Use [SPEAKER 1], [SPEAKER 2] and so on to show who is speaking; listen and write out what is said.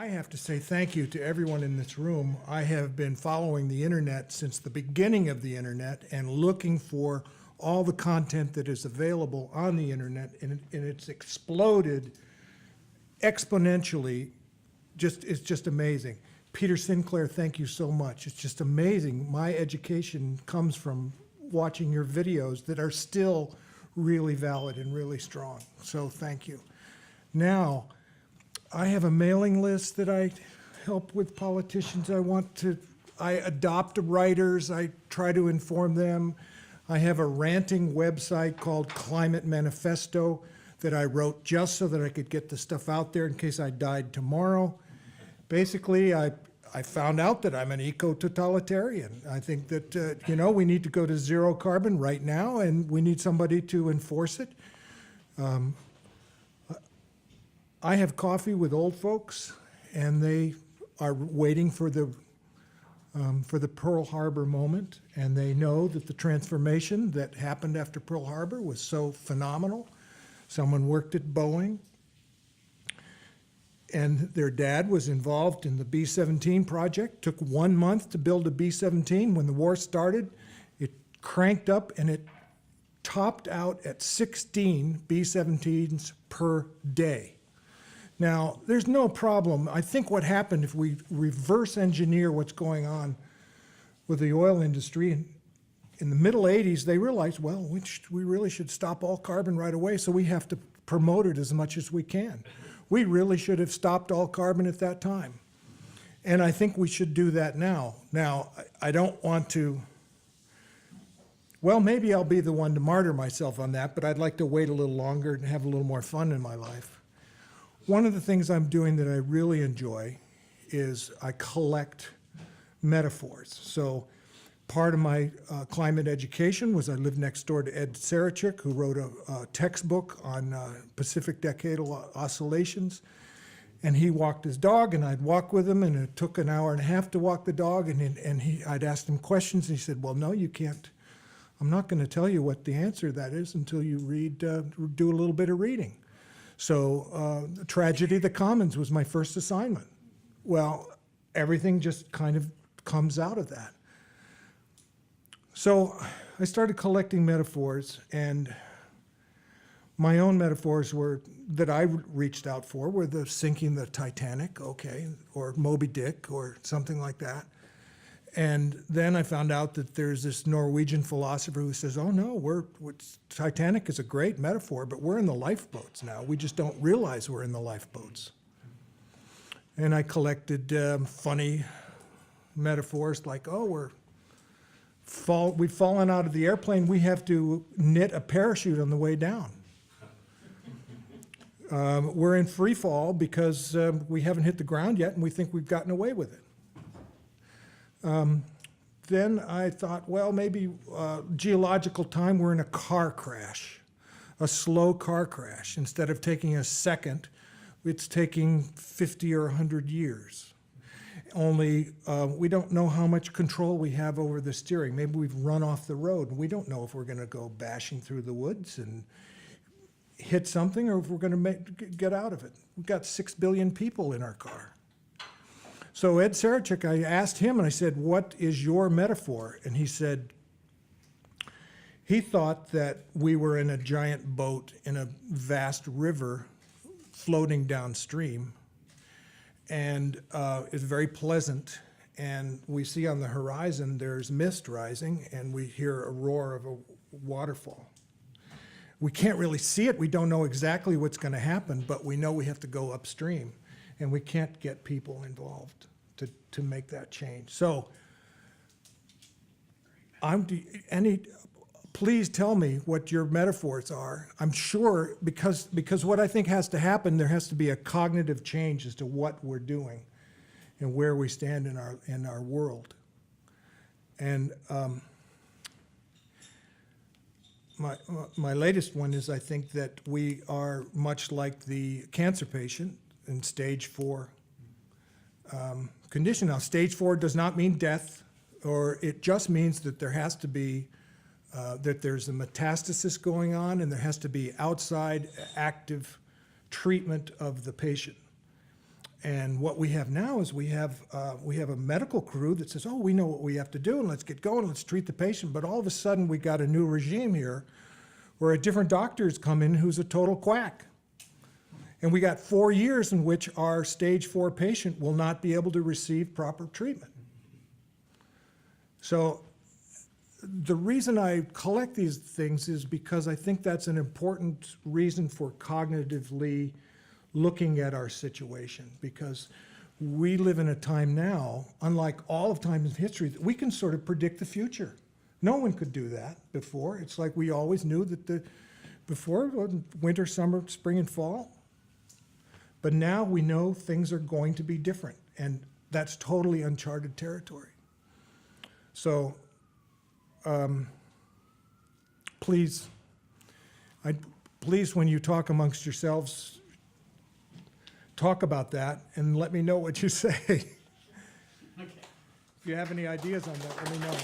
[SPEAKER 1] I have to say thank you to everyone in this room. I have been following the internet since the beginning of the internet and looking for all the content that is available on the internet, and it's exploded exponentially. It's just amazing. Peter Sinclair, thank you so much. It's just amazing. My education comes from watching your videos that are still really valid and really strong. So thank you. Now, I have a mailing list that I help with politicians. I adopt writers, I try to inform them. I have a ranting website called Climate Manifesto that I wrote just so that I could get the stuff out there in case I died tomorrow. Basically, I found out that I'm an eco-totalitarian. I think that, we need to go to zero carbon right now, and we need somebody to enforce it. I have coffee with old folks, and they are waiting for the Pearl Harbor moment, and they know that the transformation that happened after Pearl Harbor was so phenomenal. Someone worked at Boeing, and their dad was involved in the B-17 project. Took 1 month to build a B-17. When the war started, it cranked up, and it topped out at 16 B-17s per day. Now, there's no problem. I think what happened, if we reverse engineer what's going on with the oil industry, in the middle 80s, they realized, well, we really should stop all carbon right away, so we have to promote it as much as we can. We really should have stopped all carbon at that time. And I think we should do that now. Now, I don't want to, well, maybe I'll be the one to martyr myself on that, but I'd like to wait a little longer and have a little more fun in my life. One of the things I'm doing that I really enjoy is I collect metaphors. So part of my climate education was I lived next door to Ed Sarachik, who wrote a textbook on Pacific Decadal Oscillations. And he walked his dog, and I'd walk with him, and it took an hour and a half to walk the dog. And I'd ask him questions, and he said, well, no, you can't. I'm not going to tell you what the answer to that is until you do a little bit of reading. So Tragedy of the Commons was my first assignment. Well, everything just kind of comes out of that. So I started collecting metaphors, and my own metaphors that I reached out for were the sinking the Titanic, okay, or Moby Dick or something like that. And then I found out that there's this Norwegian philosopher who says, oh no, Titanic is a great metaphor, but we're in the lifeboats now. We just don't realize we're in the lifeboats. And I collected funny metaphors like, oh, we've fallen out of the airplane, we have to knit a parachute on the way down. We're in free fall because we haven't hit the ground yet and we think we've gotten away with it. Then I thought, well, maybe geological time, we're in a car crash, a slow car crash. Instead of taking a second, it's taking 50 or 100 years. Only we don't know how much control we have over the steering. Maybe we've run off the road, and we don't know if we're going to go bashing through the woods and hit something or if we're going to get out of it. We've got 6 billion people in our car. So Ed Sarachik, I asked him, and I said, what is your metaphor? And he said, he thought that we were in a giant boat in a vast river floating downstream. And it's very pleasant. And we see on the horizon there's mist rising, and we hear a roar of a waterfall. We can't really see it. We don't know exactly what's going to happen, but we know we have to go upstream. And we can't get people involved to make that change. So please tell me what your metaphors are. I'm sure, because what I think has to happen, there has to be a cognitive change as to what we're doing and where we stand in our world. And my latest one is I think that we are much like the cancer patient in stage 4 condition. Now, stage 4 does not mean death, or it just means that there has to be, that there's a metastasis going on, and there has to be outside active treatment of the patient. And what we have now is we have a medical crew that says, oh, we know what we have to do, and let's get going, let's treat the patient. But all of a sudden, we got a new regime here where a different doctor's come in who's a total quack. And we got 4 years in which our stage 4 patient will not be able to receive proper treatment. So the reason I collect these things is because I think that's an important reason for cognitively looking at our situation, because we live in a time now, unlike all of time in history, that we can sort of predict the future. No one could do that before. It's like we always knew that before, winter, summer, spring, and fall. But now we know things are going to be different, and that's totally uncharted territory. So please, when you talk amongst yourselves, talk about that and let me know what you say. Okay. If you have any ideas on that, let me know.